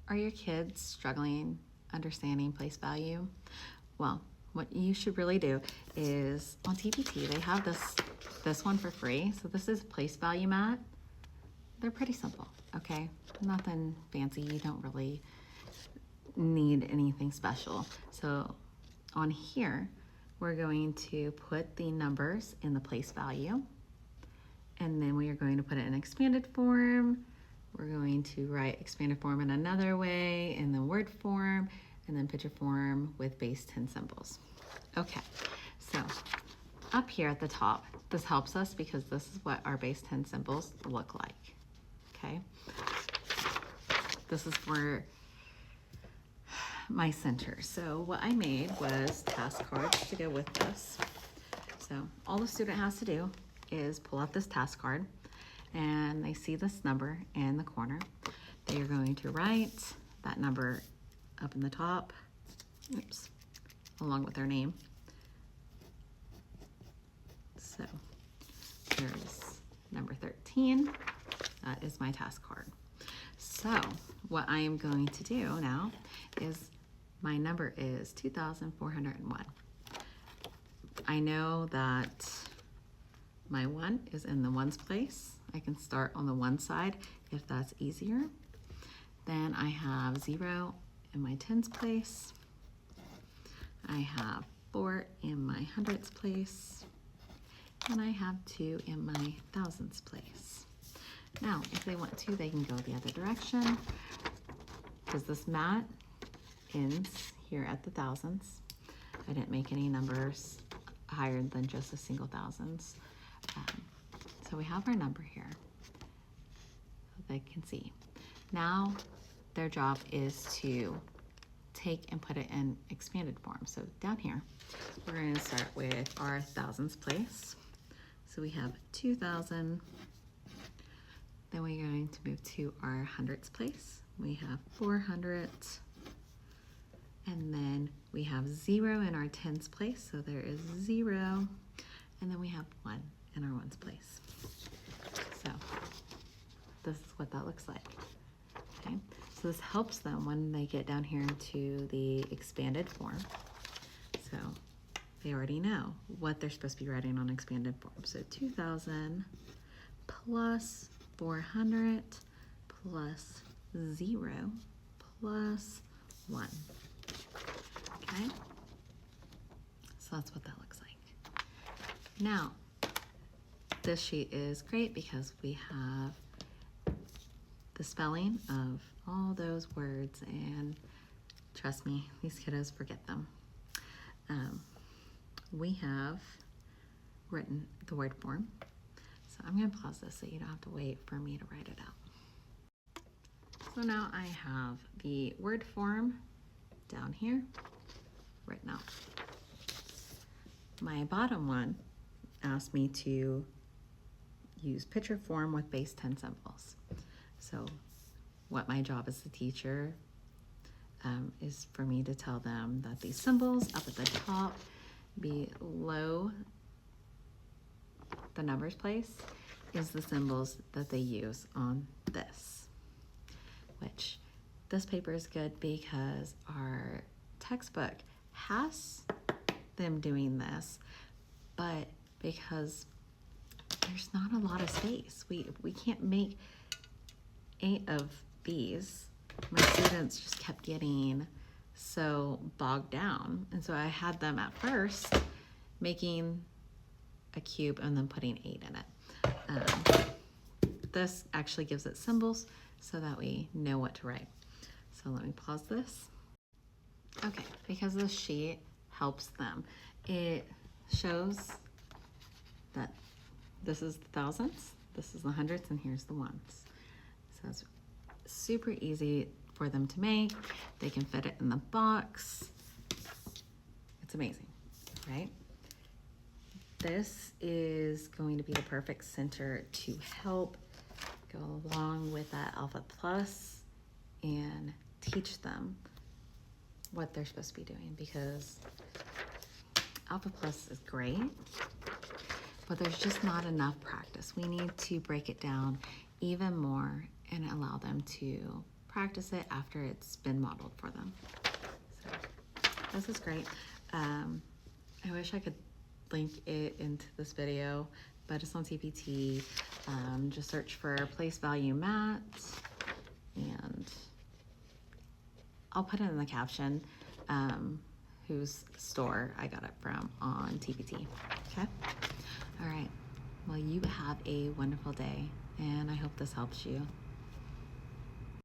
Are your kids struggling understanding place value? Well, what you should really do is on TPT, they have this one for free. So this is place value mat. They're pretty simple, okay? Nothing fancy. You don't really need anything special. So on here, we're going to put the numbers in the place value, and then we are going to put it in expanded form. We're going to write expanded form in another way, and then word form, and then picture form with base 10 symbols. Okay, so up here at the top, this helps us because this is what our base 10 symbols look like, okay? This is for my center. So what I made was task cards to go with this. So all the student has to do is pull out this task card, and they see this number in the corner. They are going to write that number up in the top, oops, along with their name. So there's number 13. That is my task card. So what I am going to do now is my number is 2,401. I know that my 1 is in the ones place. I can start on the 1 side if that's easier. Then I have 0 in my tens place. I have 4 in my hundreds place. And I have 2 in my thousands place. Now, if they want to, they can go the other direction, because this mat ends here at the thousands. I didn't make any numbers higher than just a single thousands. So we have our number here, so they can see. Now, their job is to take and put it in expanded form. So down here, we're going to start with our thousands place. So we have 2,000. Then we're going to move to our hundreds place. We have 400. And then we have 0 in our tens place. So there is 0. And then we have 1 in our ones place. So this is what that looks like. Okay. So this helps them when they get down here into the expanded form. So they already know what they're supposed to be writing on expanded form. So 2,000 plus 400 plus 0 plus 1. Okay? So that's what that looks like. Now, this sheet is great because we have the spelling of all those words, and trust me, these kiddos forget them. We have written the word form. So I'm going to pause this so you don't have to wait for me to write it out. So now I have the word form down here written out. My bottom one asked me to use picture form with base 10 symbols. So what my job as a teacher is for me to tell them that these symbols up at the top below the numbers place is the symbols that they use on this, which this paper is good because our textbook has them doing this, but because there's not a lot of space, we can't make 8 of these. My students just kept getting so bogged down, and so I had them at first making a cube and then putting 8 in it. This actually gives it symbols so that we know what to write. So let me pause this. Okay, because this sheet helps them. It shows that this is the thousands, this is the hundreds, and here's the ones. So it's super easy for them to make. They can fit it in the box. It's amazing, right? This is going to be the perfect center to help go along with that Alpha Plus and teach them what they're supposed to be doing, because Alpha Plus is great, but there's just not enough practice. We need to break it down even more and allow them to practice it after it's been modeled for them. So this is great. I wish I could link it into this video, but it's on TPT. Just search for place value mat, and I'll put it in the caption whose store I got it from on TPT. Okay? All right. Well, you have a wonderful day, and I hope this helps you.